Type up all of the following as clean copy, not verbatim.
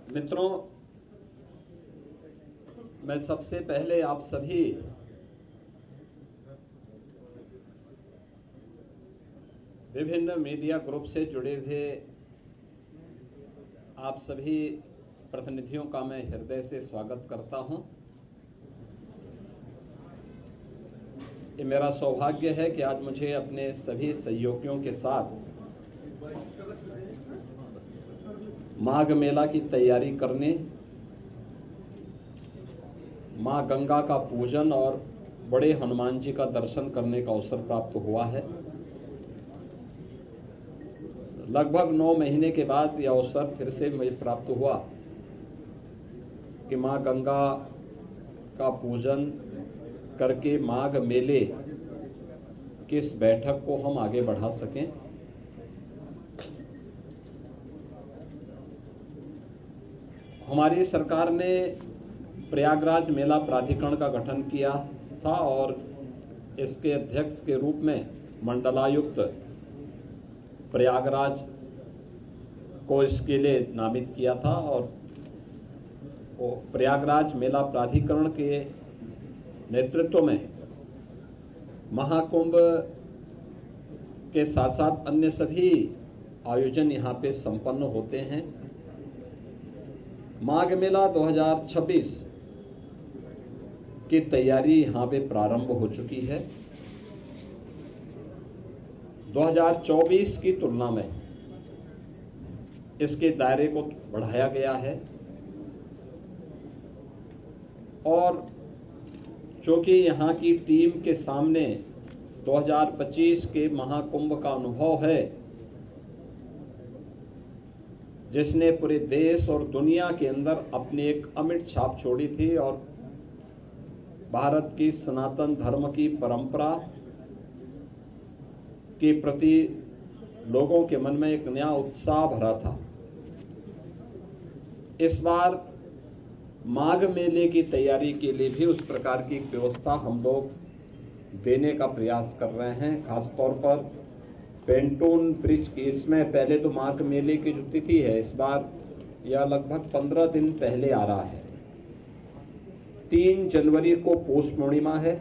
मित्रों, मैं सबसे पहले आप सभी विभिन्न मीडिया ग्रुप से जुड़े हुए आप सभी प्रतिनिधियों का मैं हृदय से स्वागत करता हूं। ये मेरा सौभाग्य है कि आज मुझे अपने सभी सहयोगियों के साथ माघ मेला की तैयारी करने, मां गंगा का पूजन और बड़े हनुमान जी का दर्शन करने का अवसर प्राप्त हुआ है। लगभग 9 महीने के बाद यह अवसर फिर से मुझे प्राप्त हुआ कि मां गंगा का पूजन करके माघ मेले की इस बैठक को हम आगे बढ़ा सकें। हमारी सरकार ने प्रयागराज मेला प्राधिकरण का गठन किया था और इसके अध्यक्ष के रूप में मंडलायुक्त प्रयागराज को इसके लिए नामित किया था और प्रयागराज मेला प्राधिकरण के नेतृत्व में महाकुंभ के साथ साथ अन्य सभी आयोजन यहाँ पे संपन्न होते हैं। माघ मेला 2026 की तैयारी यहाँ पे प्रारंभ हो चुकी है। 2024 की तुलना में इसके दायरे को बढ़ाया गया है और चूंकि यहाँ की टीम के सामने 2025 के महाकुंभ का अनुभव है, जिसने पूरे देश और दुनिया के अंदर अपनी एक अमिट छाप छोड़ी थी और भारत की सनातन धर्म की परंपरा के प्रति लोगों के मन में एक नया उत्साह भरा था। इस बार माघ मेले की तैयारी के लिए भी उस प्रकार की व्यवस्था हम लोग देने का प्रयास कर रहे हैं। खासतौर पर पेंटून ब्रिज की, इसमें पहले तो माघ मेले की जो तिथि है इस बार यह लगभग 15 दिन पहले आ रहा है। 3 जनवरी को पौष पूर्णिमा है,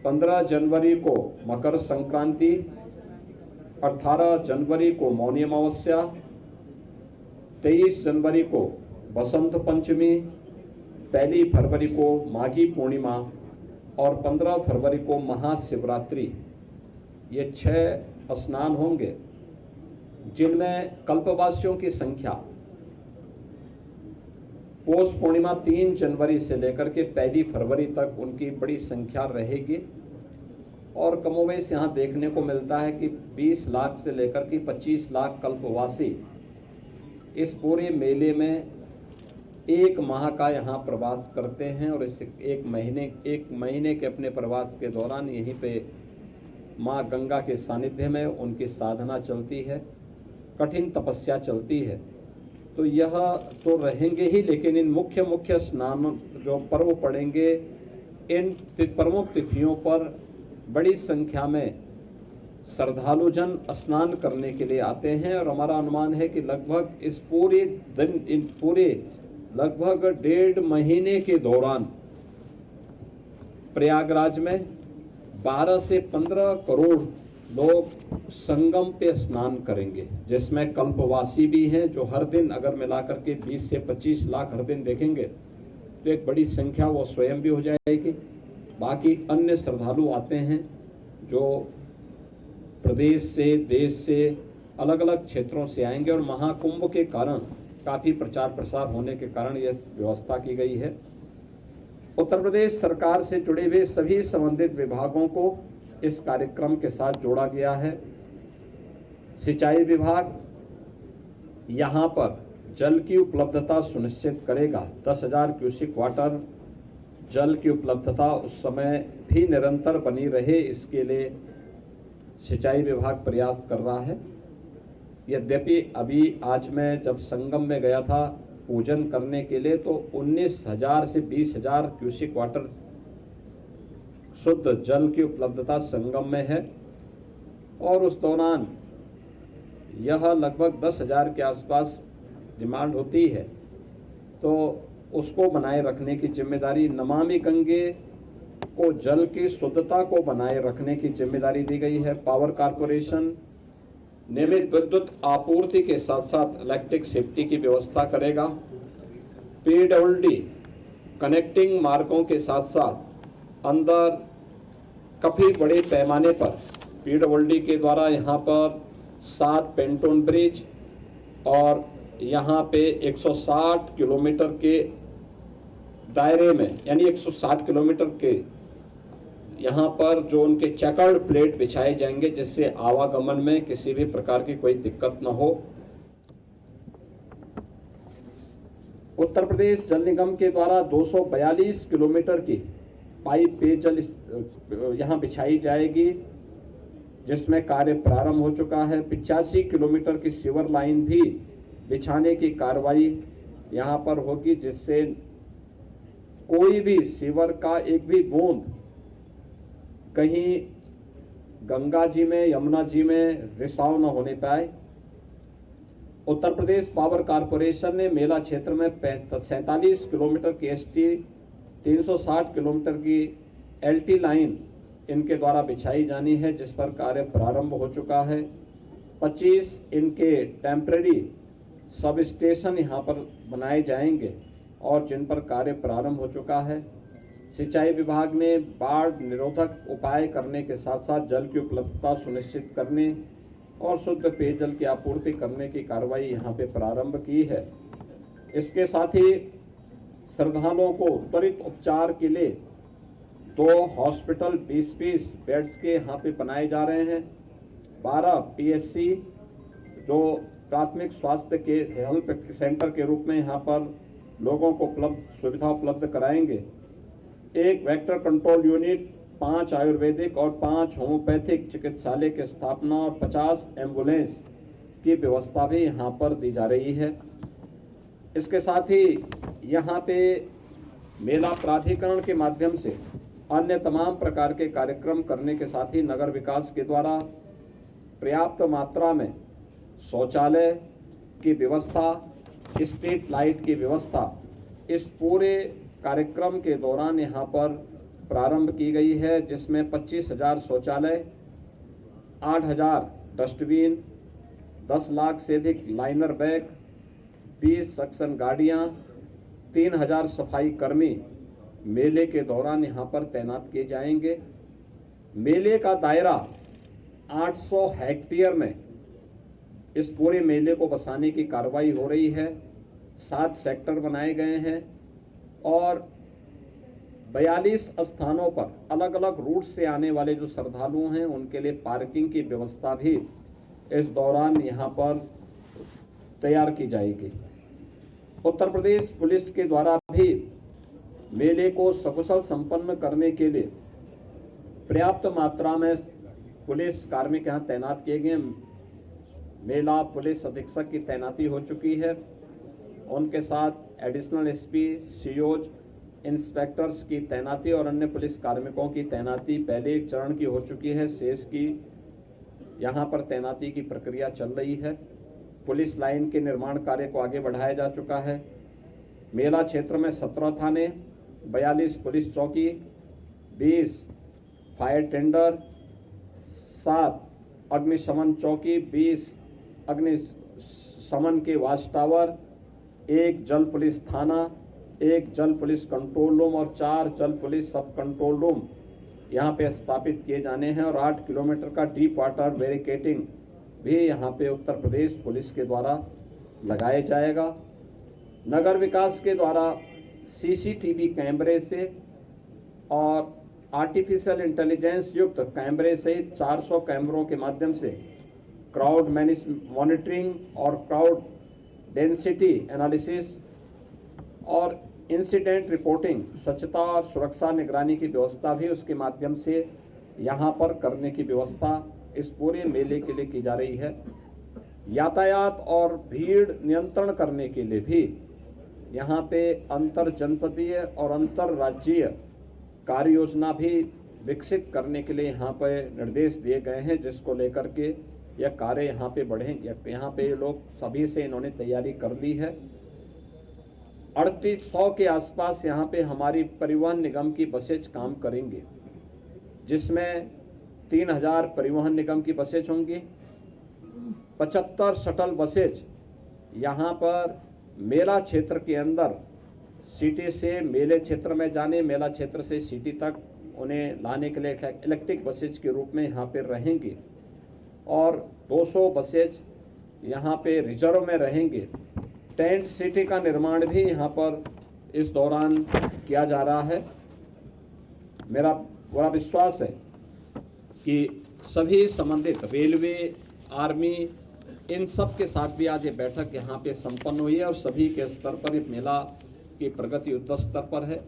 15 जनवरी को मकर संक्रांति, 18 जनवरी को मौनी अमावस्या, 23 जनवरी को बसंत पंचमी, 1 फरवरी को माघी पूर्णिमा और 15 फरवरी को महाशिवरात्रि। ये 6 स्नान होंगे जिनमें कल्पवासियों की संख्या पौष पूर्णिमा 3 जनवरी से लेकर के 1 फरवरी तक उनकी बड़ी संख्या रहेगी और कमोवेश यहाँ देखने को मिलता है कि 20 लाख से लेकर के 25 लाख कल्पवासी इस पूरे मेले में 1 माह का यहाँ प्रवास करते हैं और इस एक महीने के अपने प्रवास के दौरान यहीं पे माँ गंगा के सानिध्य में उनकी साधना चलती है, कठिन तपस्या चलती है। तो यह तो रहेंगे ही, लेकिन इन मुख्य स्नान जो पर्व पड़ेंगे, इन प्रमुख तिथियों पर बड़ी संख्या में श्रद्धालु जन स्नान करने के लिए आते हैं और हमारा अनुमान है कि लगभग इस पूरे दिन, इन पूरे लगभग 1.5 महीने के दौरान प्रयागराज में 12 से 15 करोड़ लोग संगम पे स्नान करेंगे, जिसमें कल्पवासी भी हैं जो हर दिन अगर मिलाकर के 20 से 25 लाख हर दिन देखेंगे तो एक बड़ी संख्या वो स्वयं भी हो जाएगी। बाकी अन्य श्रद्धालु आते हैं जो प्रदेश से, देश से, अलग अलग क्षेत्रों से आएंगे और महाकुंभ के कारण काफ़ी प्रचार प्रसार होने के कारण यह व्यवस्था की गई है। उत्तर प्रदेश सरकार से जुड़े हुए सभी संबंधित विभागों को इस कार्यक्रम के साथ जोड़ा गया है। सिंचाई विभाग यहाँ पर जल की उपलब्धता सुनिश्चित करेगा। 10,000 क्यूसेक वाटर जल की उपलब्धता उस समय भी निरंतर बनी रहे, इसके लिए सिंचाई विभाग प्रयास कर रहा है। यद्यपि अभी आज मैं जब संगम में गया था पूजन करने के लिए तो 19,000 से 20,000 क्यूसेक वाटर शुद्ध जल की उपलब्धता संगम में है और उस दौरान यह लगभग 10,000 के आसपास डिमांड होती है तो उसको बनाए रखने की जिम्मेदारी, नमामि गंगे को जल की शुद्धता को बनाए रखने की जिम्मेदारी दी गई है। पावर कारपोरेशन नियमित विद्युत आपूर्ति के साथ साथ इलेक्ट्रिक सेफ्टी की व्यवस्था करेगा। पीडब्ल्यूडी कनेक्टिंग मार्गों के साथ साथ अंदर काफी बड़े पैमाने पर पीडब्ल्यूडी के द्वारा यहाँ पर 7 पेंटोन ब्रिज और यहाँ पे 160 किलोमीटर के दायरे में, यानी 160 किलोमीटर के यहाँ पर जो उनके चेकर्ड प्लेट बिछाए जाएंगे, जिससे आवागमन में किसी भी प्रकार की कोई दिक्कत न हो। उत्तर प्रदेश जल निगम के द्वारा 242 किलोमीटर की पाइप पेयजल यहाँ बिछाई जाएगी, जिसमें कार्य प्रारंभ हो चुका है। 85 किलोमीटर की सीवर लाइन भी बिछाने की कार्रवाई यहाँ पर होगी, जिससे कोई भी सीवर का एक भी बूंद कहीं गंगा जी में, यमुना जी में रिसाव न होने पाए। उत्तर प्रदेश पावर कारपोरेशन ने मेला क्षेत्र में 47 किलोमीटर की एसटी, 360 किलोमीटर की एलटी लाइन इनके द्वारा बिछाई जानी है, जिस पर कार्य प्रारंभ हो चुका है। 25 इनके टेम्पररी सब स्टेशन यहाँ पर बनाए जाएंगे और जिन पर कार्य प्रारंभ हो चुका है। सिंचाई विभाग ने बाढ़ निरोधक उपाय करने के साथ साथ जल की उपलब्धता सुनिश्चित करने और शुद्ध पेयजल की आपूर्ति करने की कार्रवाई यहाँ पे प्रारंभ की है। इसके साथ ही श्रद्धालुओं को त्वरित उपचार के लिए 2 हॉस्पिटल 20-20 बेड्स के यहाँ पे बनाए जा रहे हैं। 12 पीएचसी जो प्राथमिक स्वास्थ्य के हेल्थ सेंटर के रूप में यहाँ पर लोगों को सुविधा उपलब्ध कराएंगे। 1 वेक्टर कंट्रोल यूनिट, 5 आयुर्वेदिक और 5 होम्योपैथिक चिकित्सालय की स्थापना और 50 एम्बुलेंस की व्यवस्था भी यहाँ पर दी जा रही है। इसके साथ ही यहाँ पे मेला प्राधिकरण के माध्यम से अन्य तमाम प्रकार के कार्यक्रम करने के साथ ही नगर विकास के द्वारा पर्याप्त मात्रा में शौचालय की व्यवस्था, स्ट्रीट लाइट की व्यवस्था इस पूरे कार्यक्रम के दौरान यहाँ पर प्रारंभ की गई है, जिसमें 25,000 शौचालय, 8,000 डस्टबिन, 10 लाख से अधिक लाइनर बैग, 20 सक्शन गाड़ियाँ, 3,000 सफाई कर्मी मेले के दौरान यहाँ पर तैनात किए जाएंगे। मेले का दायरा 800 हेक्टेयर में इस पूरे मेले को बसाने की कार्रवाई हो रही है। 7 सेक्टर बनाए गए हैं और 42 स्थानों पर अलग अलग रूट से आने वाले जो श्रद्धालु हैं उनके लिए पार्किंग की व्यवस्था भी इस दौरान यहाँ पर तैयार की जाएगी। उत्तर प्रदेश पुलिस के द्वारा भी मेले को सकुशल संपन्न करने के लिए पर्याप्त मात्रा में पुलिस कार्मिक यहाँ तैनात किए गए। मेला पुलिस अधीक्षक की तैनाती हो चुकी है, उनके साथ एडिशनल एसपी, सीओज, इंस्पेक्टर्स की तैनाती और अन्य पुलिस कार्मिकों की तैनाती पहले एक चरण की हो चुकी है। शेष की यहाँ पर तैनाती की प्रक्रिया चल रही है। पुलिस लाइन के निर्माण कार्य को आगे बढ़ाया जा चुका है। मेला क्षेत्र में 17 थाने, 42 पुलिस चौकी, 20 फायर टेंडर, 7 अग्निशमन चौकी, 20 अग्निशमन के वाच टावर, 1 जल पुलिस थाना, 1 जल पुलिस कंट्रोल रूम और 4 जल पुलिस सब कंट्रोल रूम यहाँ पे स्थापित किए जाने हैं और 8 किलोमीटर का डीप वाटर बैरिकेडिंग भी यहाँ पे उत्तर प्रदेश पुलिस के द्वारा लगाया जाएगा। नगर विकास के द्वारा सीसीटीवी कैमरे से और आर्टिफिशियल इंटेलिजेंस युक्त कैमरे सहित 400 कैमरों के माध्यम से क्राउड मॉनिटरिंग और क्राउड डेंसिटी एनालिसिस और इंसिडेंट रिपोर्टिंग, स्वच्छता और सुरक्षा निगरानी की व्यवस्था भी उसके माध्यम से यहाँ पर करने की व्यवस्था इस पूरे मेले के लिए की जा रही है। यातायात और भीड़ नियंत्रण करने के लिए भी यहाँ पे अंतर जनपदीय और अंतर राज्यीय कार्य योजना भी विकसित करने के लिए यहाँ पे निर्देश दिए गए हैं, जिसको लेकर के यह कार्य यहाँ पे बढ़ेंगे। यहाँ पे लोग सभी से इन्होंने तैयारी कर ली है। 3800 के आसपास यहाँ पे हमारी परिवहन निगम की बसेज काम करेंगे, जिसमें 3000 परिवहन निगम की बसेज होंगी, 75 शटल बसेज यहाँ पर मेला क्षेत्र के अंदर सिटी से मेले क्षेत्र में जाने, मेला क्षेत्र से सिटी तक उन्हें लाने के लिए इलेक्ट्रिक बसेज के रूप में यहाँ पर रहेंगी, और 200 बसेज यहाँ पे रिजर्व में रहेंगे। टेंट सिटी का निर्माण भी यहाँ पर इस दौरान किया जा रहा है। मेरा पूरा विश्वास है कि सभी संबंधित रेलवे, आर्मी, इन सब के साथ भी आज ये बैठक यहाँ पे संपन्न हुई है और सभी के स्तर पर इस मेला की प्रगति युद्ध स्तर पर है।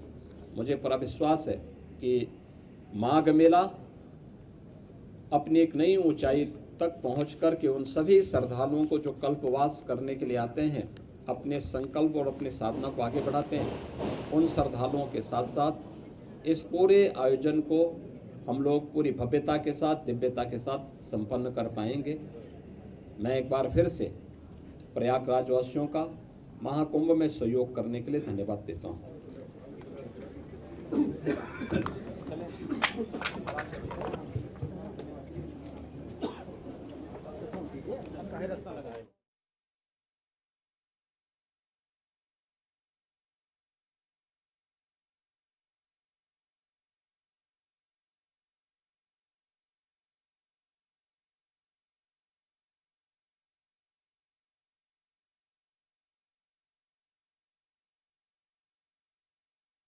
मुझे पूरा विश्वास है कि माघ मेला अपनी एक नई ऊंचाई तक पहुंच करके उन सभी श्रद्धालुओं को जो कल्पवास करने के लिए आते हैं, अपने संकल्प और अपनी साधना को आगे बढ़ाते हैं, उन श्रद्धालुओं के साथ साथ इस पूरे आयोजन को हम लोग पूरी भव्यता के साथ, दिव्यता के साथ संपन्न कर पाएंगे। मैं एक बार फिर से प्रयागराज वासियों का महाकुंभ में सहयोग करने के लिए धन्यवाद देता हूँ।